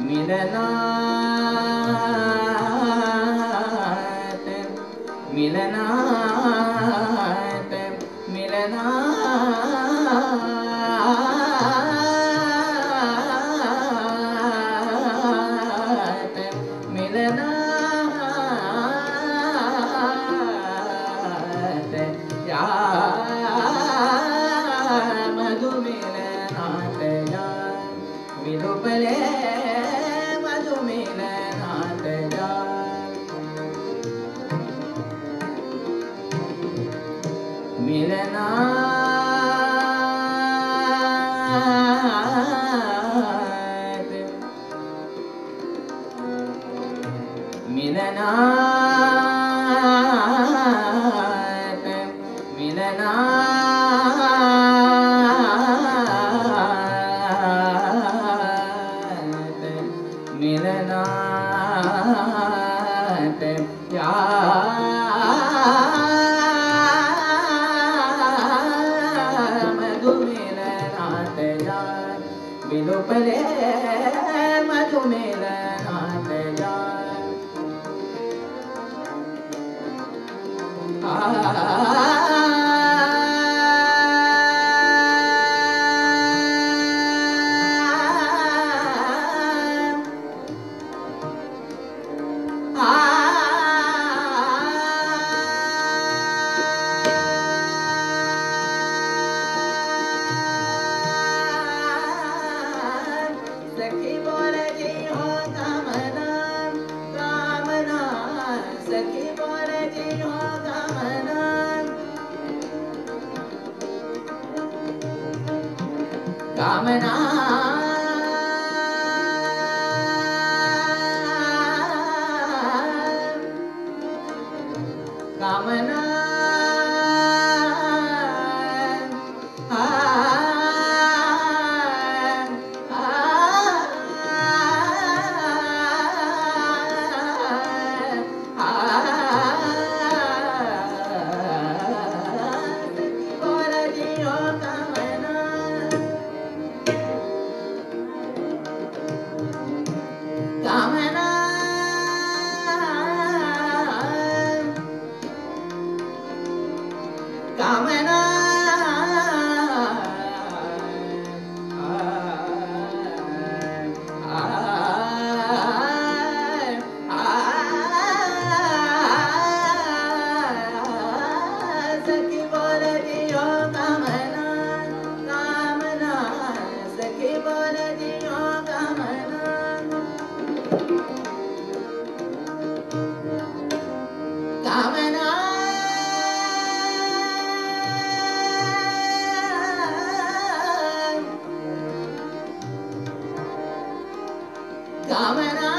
मिलनात मिलनात मिलनात मिलनात या मधुमिलनात या विलोपले मधुमिलनात या मिलनात मिलनात मिलनात मिलनात या मधुमिलनात या विलोपले मधुमिलनात या सखी बोल जी हो कामना कामना सखी बोल जी हो कामना कामना कामना कामना कामना सखी बोल दियो कामना कामना सखी बोल दियो कामना कामना कामना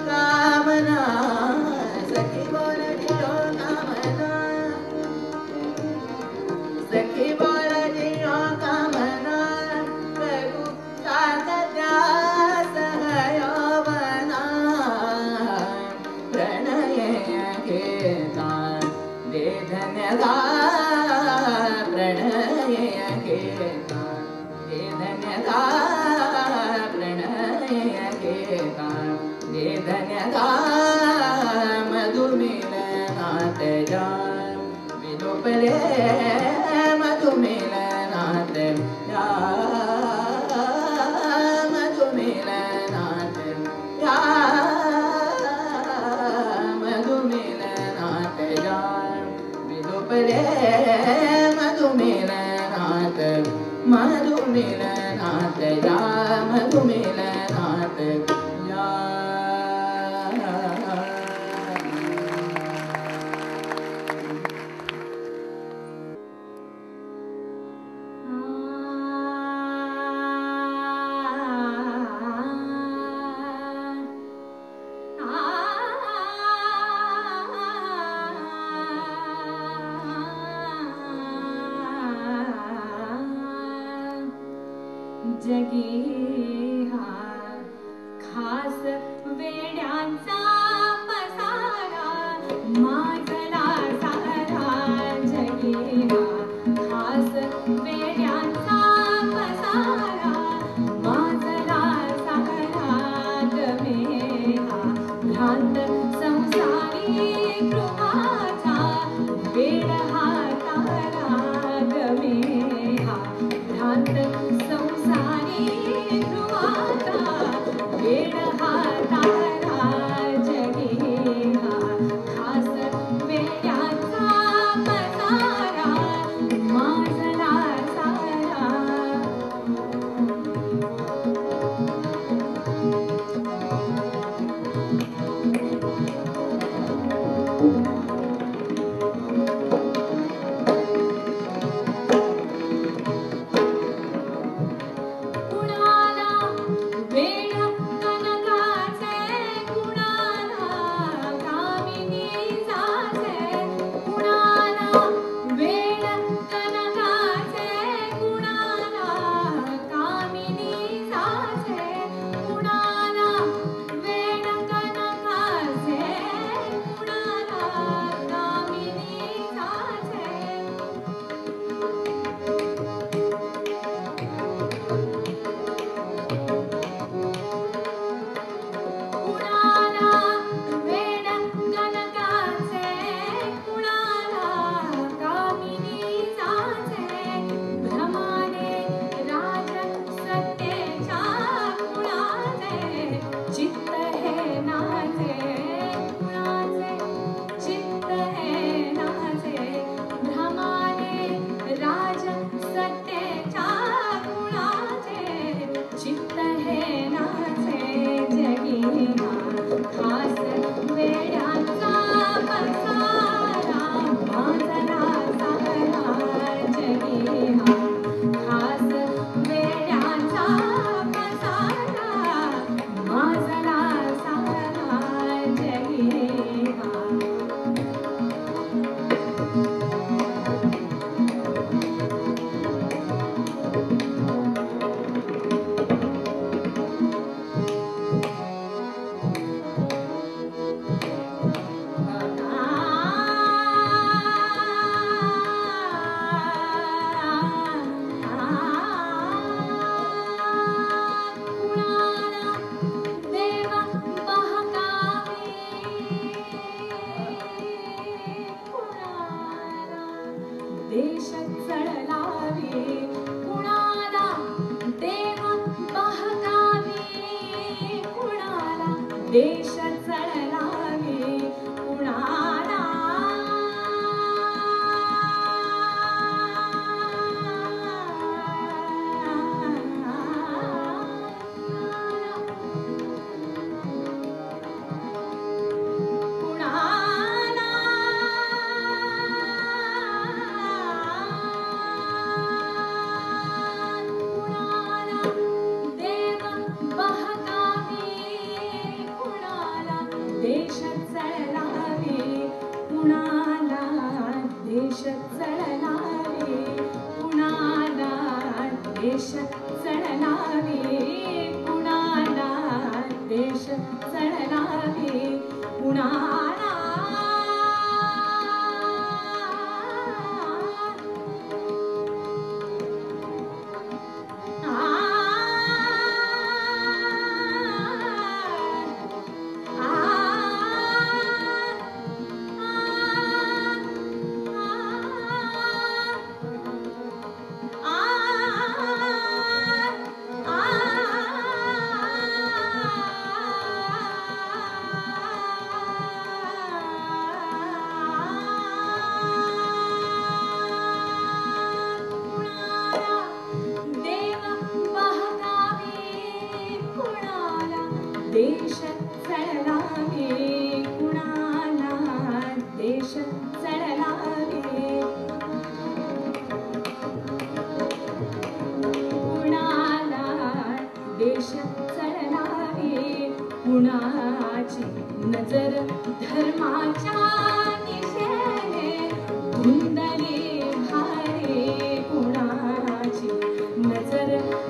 कामना सखी बोल दियो कामना प्रभु सागत्या सहयोवना प्रणय केता दे धन्यवाद प्रणय केता दे धन्यवाद प्रणय केता दे धन्यवाद मधुमिलनात या विलोपले मधुमिलनात या मधुमिलनात या मधुमिलनात या विलोपले मधुमिलनात मधुमिलनात या मधुमिलनात या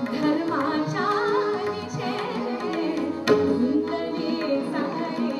धर्माच्या दिशेने धुंदली सारी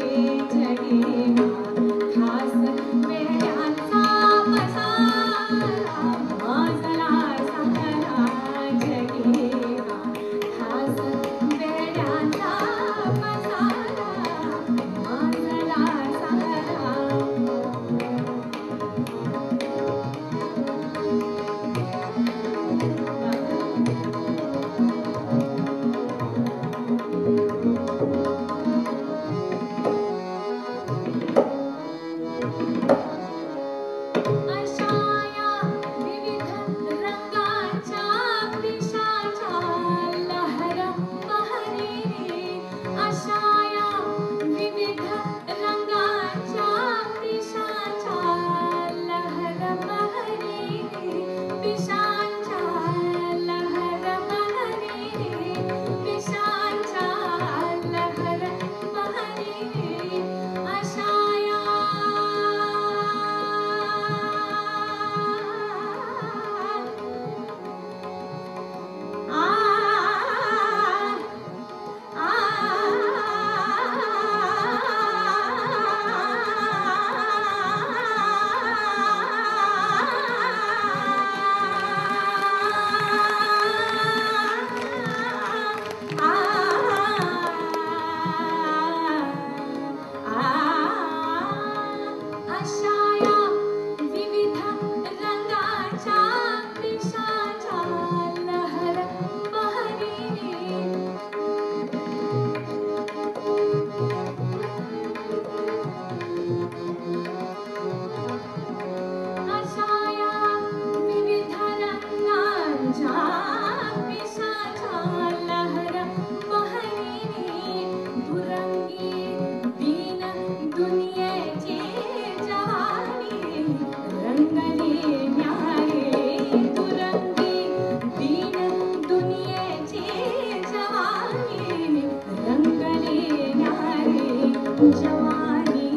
जवानी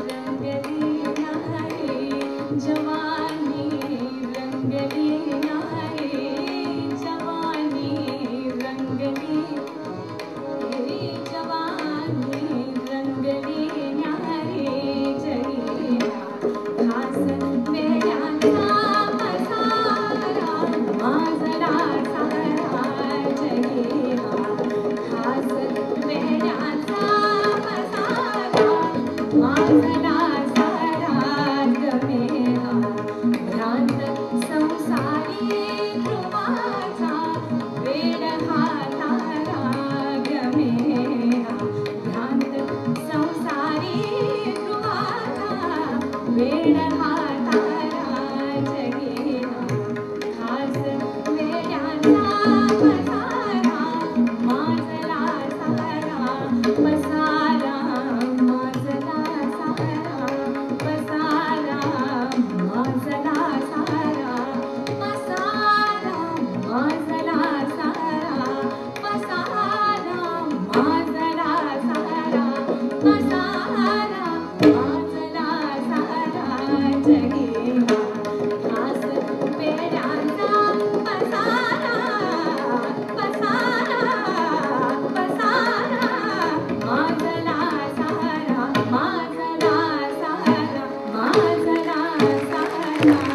रंगली नाही, जवानी रंगली नाही, जवानी रंगली, जवानी रंगली नाही जगिया खास वेड्यांचा पसारा माझला सारा जगिया खास वेड्यांचा पसारा माझला सारा गमेहा भ्रांत संसारी ध्रुवाचा वेड हा तारा गमेहा भ्रांत संसारी ध्रुवाचा वेड हा तारा जगेहा खास वेड्यांचा पसारा माझला सारा पसारा माझला सारा पसारा माझला सारा पसारा माझला सारा पसारा माझला सारा पसारा माझला सारा जगेहा खास वेड्यांचा पसारा पसारा पसारा माझला सारा माझला सारा माझला सारा